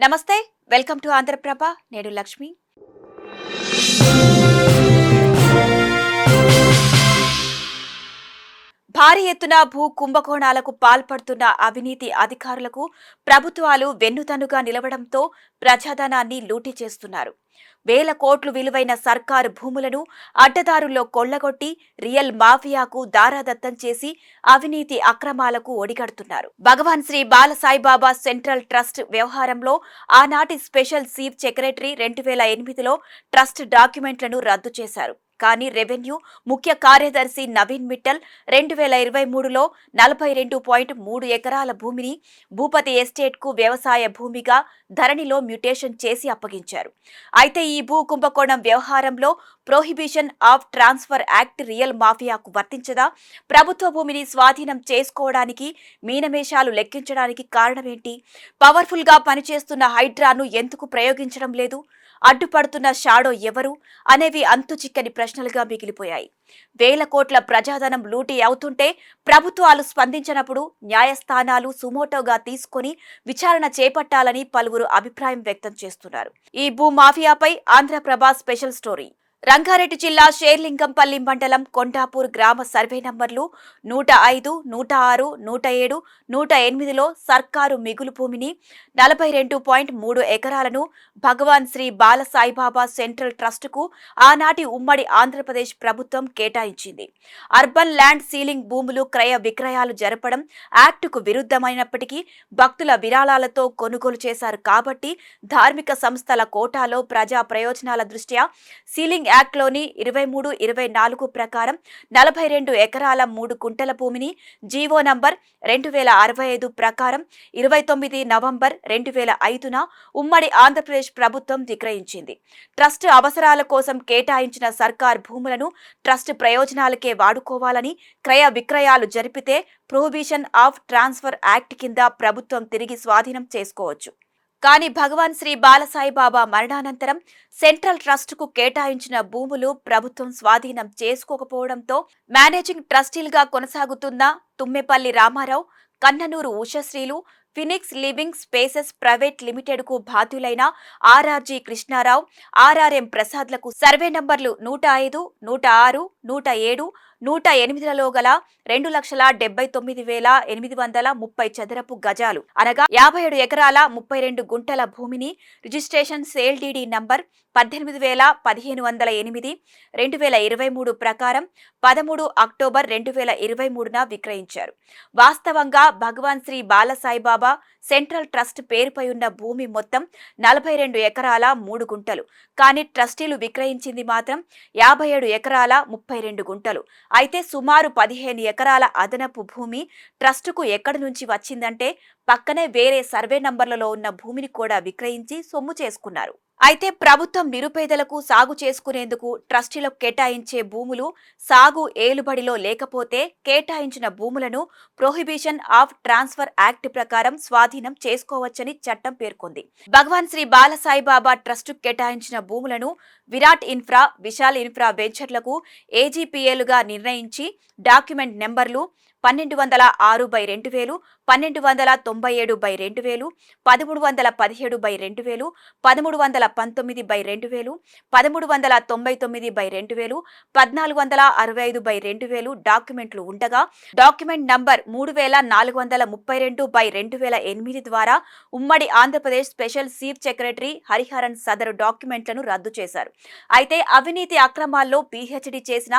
నమస్తే, welcome to Andhraprabha. నేను లక్ష్మి. భారీ ఎత్తున భూ కుంభకోణాలకు పాల్పడుతున్న అవినీతి అధికారులకు ప్రభుత్వాలు వెన్నుదన్నుగా నిలవడంతో ప్రజాధనాన్ని లూటీ చేస్తున్నారు. వేల కోట్లు విలువైన సర్కారు భూములను అడ్డదారుల్లో కొల్లగొట్టి రియల్ మాఫియాకు దారాదత్తం చేసి అవినీతి అక్రమాలకు ఒడిగడుతున్నారు. భగవాన్ శ్రీ బాలసాయిబాబా సెంట్రల్ ట్రస్ట్ వ్యవహారంలో ఆనాటి స్పెషల్ చీఫ్ సెక్రటరీ 2008లో ట్రస్ట్ డాక్యుమెంట్లను రద్దు చేశారు. కానీ రెవెన్యూ ముఖ్య కార్యదర్శి నవీన్ మిట్టల్ 2023లో 42.3 ఎకరాల భూమిని భూపతి ఎస్టేట్ కు వ్యవసాయ భూమిగా ధరణిలో మ్యూటేషన్ చేసి అప్పగించారు. అయితే ఈ భూ కుంభకోణం వ్యవహారంలో prohibition of transfer act real మాఫియాకు వర్తించదా? ప్రభుత్వ భూమిని స్వాధీనం చేసుకోవడానికి మీనమేషాలు లెక్కించడానికి కారణమేంటి? పవర్ఫుల్ గా పనిచేస్తున్న హైడ్రాను ఎందుకు ప్రయోగించడం లేదు? అడ్డుపడుతున్న షాడో ఎవరు అనేవి అంతుచిక్కని ప్రశ్నలుగా మిగిలిపోయాయి. వేల కోట్ల ప్రజాధనం లూటీ అవుతుంటే ప్రభుత్వాలు స్పందించినప్పుడు న్యాయస్థానాలు సుమోటోగా తీసుకుని విచారణ చేపట్టాలని పలువురు అభిప్రాయం వ్యక్తం చేస్తున్నారు. ఈ భూ మాఫియాపై ఆంధ్రప్రభ స్పెషల్ స్టోరీ. రంగారెడ్డి జిల్లా షేర్లింగంపల్లి మండలం కొండాపూర్ గ్రామ సర్వే నంబర్లు 105, 106, 107, 108లో సర్కారు మిగులు భూమిని 42.3 ఎకరాలను భగవాన్ శ్రీ బాలసాయిబాబా సెంట్రల్ ట్రస్టుకు ఆనాటి ఉమ్మడి ఆంధ్రప్రదేశ్ ప్రభుత్వం కేటాయించింది. అర్బన్ ల్యాండ్ సీలింగ్ భూములు క్రయ విక్రయాలు జరపడం యాక్టుకు విరుద్ధమైనప్పటికీ భక్తుల విరాళాలతో కొనుగోలు చేశారు కాబట్టి ధార్మిక సంస్థల కోటాలో ప్రజా ప్రయోజనాల దృష్ట్యా సీలింగ్ యాక్ట్లోని 23, 24 ప్రకారం 42 ఎకరాల 3 గుంటల భూమిని జీవో నంబర్ 2065 ప్రకారం 29 నవంబర్ 2005న ఉమ్మడి ఆంధ్రప్రదేశ్ ప్రభుత్వం విక్రయించింది. ట్రస్ట్ అవసరాల కోసం కేటాయించిన సర్కార్ భూములను ట్రస్ట్ ప్రయోజనాలకే వాడుకోవాలని క్రయ విక్రయాలు జరిపితే ప్రొహిబిషన్ ఆఫ్ ట్రాన్స్ఫర్ యాక్ట్ కింద ప్రభుత్వం తిరిగి స్వాధీనం చేసుకోవచ్చు. కానీ భగవాన్ శ్రీ బాలసాయిబాబా మరణానంతరం సెంట్రల్ ట్రస్టుకు కేటాయించిన భూములు ప్రభుత్వం స్వాధీనం చేసుకోకపోవడంతో మేనేజింగ్ ట్రస్టీలుగా కొనసాగుతున్న తుమ్మెపల్లి రామారావు, కన్ననూరు ఉషశ్రీలు, Phoenix living spaces private limited కు బాధ్యులైన ఆర్ఆర్జీ కృష్ణారావు, ఆర్ఆర్ఎం ప్రసాద్లకు సర్వే నంబర్లు 105, 106, 107, 108లలో గల 2,79,830 చదరపు గజాలు అనగా 57 ఎకరాల 32 గుంటల భూమిని రిజిస్ట్రేషన్ సేల్ డీడీ నంబర్ 18,1508 2023 ప్రకారం 13 అక్టోబర్ 2023న విక్రయించారు. వాస్తవంగా భగవాన్ శ్రీ బాలసాయిబాబా సెంట్రల్ ట్రస్ట్ పేరుపై ఉన్న భూమి మొత్తం 42 ఎకరాల 3 గుంటలు. కానీ ట్రస్టీలు విక్రయించింది మాత్రం 57 ఎకరాల 32 గుంటలు. అయితే సుమారు 15 ఎకరాల అదనపు భూమి ట్రస్టుకు ఎక్కడి నుంచి వచ్చిందంటే పక్కనే వేరే సర్వే నంబర్లలో ఉన్న భూమిని కూడా విక్రయించి సొమ్ము చేసుకున్నారు. అయితే ప్రభుత్వం నిరుపేదలకు సాగు చేసుకునేందుకు ట్రస్టీలకు కేటాయించే భూములు సాగు ఏలుబడిలో లేకపోతే కేటాయించిన భూములను ప్రొహిబిషన్ ఆఫ్ ట్రాన్స్ఫర్ యాక్ట్ ప్రకారం స్వాధీనం చేసుకోవచ్చని చట్టం పేర్కొంది. భగవాన్ శ్రీ బాలసాయిబాబా ట్రస్టుకు కేటాయించిన భూములను విరాట్ ఇన్ఫ్రా, విశాల్ ఇన్ఫ్రా వెంచర్లకు ఏజీపీఏలుగా నిర్ణయించి డాక్యుమెంట్ నెంబర్లు 1206/2000, 1297/2000, 1317/2000, 1319/2000, 1399/2000, 1465/2000 డాక్యుమెంట్లు ఉండగా డాక్యుమెంట్ నంబర్ 3432/2008 ద్వారా ఉమ్మడి Andhra Pradesh special chief secretary Hariharan సదరు డాక్యుమెంట్లను రద్దు చేశారు. అయితే అవినీతి అక్రమాల్లో పీహెచ్డీ చేసిన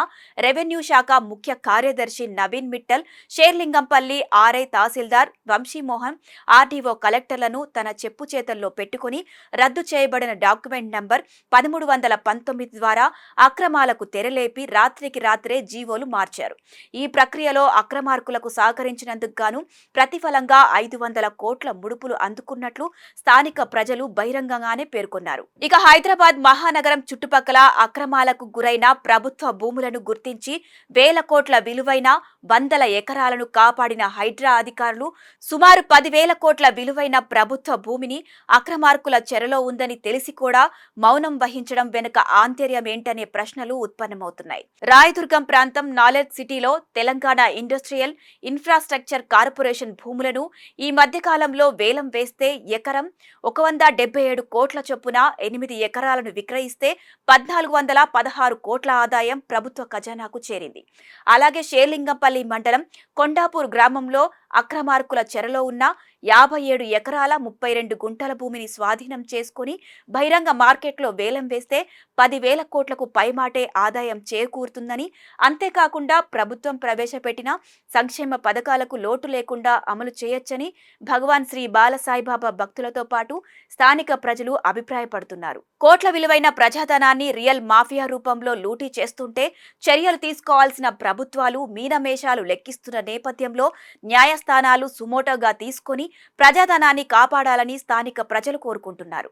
రెవెన్యూ శాఖ ముఖ్య కార్యదర్శి నవీన్ మిట్టల్ షేర్లింగంపల్లి ఆర్ఐ తహసీల్దార్ వంశీమోహన్, ఆర్డీఓ కలెక్టర్లను తన చెప్పు చేతల్లో పెట్టుకుని రద్దు చేయబడిన డాక్యుమెంట్ నంబర్ 1319 ద్వారా అక్రమాలకు తెరలేపి రాత్రికి రాత్రే జీవోలు మార్చారు. ఈ ప్రక్రియలో అక్రమార్కులకు సహకరించినందుకు గాను ప్రతిఫలంగా 500 కోట్ల ముడుపులు అందుకున్నట్లు స్థానిక ప్రజలు బహిరంగంగానే పేర్కొన్నారు. ఇక హైదరాబాద్ మహానగరం చుట్టుపక్కల అక్రమాలకు గురైన ప్రభుత్వ భూములను గుర్తించి వేల కోట్ల విలువైన 100 ఎకరాలను కాపాడిన హైడ్రా అధికారులు సుమారు 10,000 కోట్ల విలువైన ప్రభుత్వ భూమిని అక్రమార్కుల చెరలో ఉందని తెలిసి కూడా మౌనం వహించడం వెనుక ఆంతర్యమేంటనే ప్రశ్నలు ఉత్పన్నమవుతున్నాయి. రాయదుర్గం ప్రాంతం నాలెడ్జ్ సిటీలో తెలంగాణ ఇండస్ట్రియల్ ఇన్ఫ్రాస్ట్రక్చర్ కార్పొరేషన్ భూములను ఈ మధ్య కాలంలో వేలం వేస్తే ఎకరం 177 కోట్ల చొప్పున 8 ఎకరాలను విక్రయిస్తే 1,416 కోట్ల ఆదాయం ప్రభుత్వ ఖజానాకు చేరింది. అలాగే షేర్లింగంపల్లి మండలం కొండాపూర్ గ్రామంలో అక్రమార్కుల చెరలో ఉన్న 57 ఎకరాల 32 గుంటల భూమిని స్వాధీనం చేసుకుని బహిరంగ మార్కెట్లో వేలం వేస్తే 10,000 కోట్లకు పైమాటే ఆదాయం చేకూరుతుందని, అంతేకాకుండా ప్రభుత్వం ప్రవేశపెట్టిన సంక్షేమ పథకాలకు లోటు లేకుండా అమలు చేయొచ్చని భగవాన్ శ్రీ బాలసాయిబాబా భక్తులతో పాటు స్థానిక ప్రజలు అభిప్రాయపడుతున్నారు. కోట్ల విలువైన ప్రజాధనాన్ని రియల్ మాఫియా రూపంలో లూటీ చేస్తుంటే చర్యలు తీసుకోవాల్సిన ప్రభుత్వాలు మీనమేషాలు లెక్కిస్తున్న నేపథ్యంలో న్యాయస్థానాలు సుమోటోగా తీసుకొని ప్రజాధనాన్ని కాపాడాలని స్థానిక ప్రజలు కోరుకుంటున్నారు.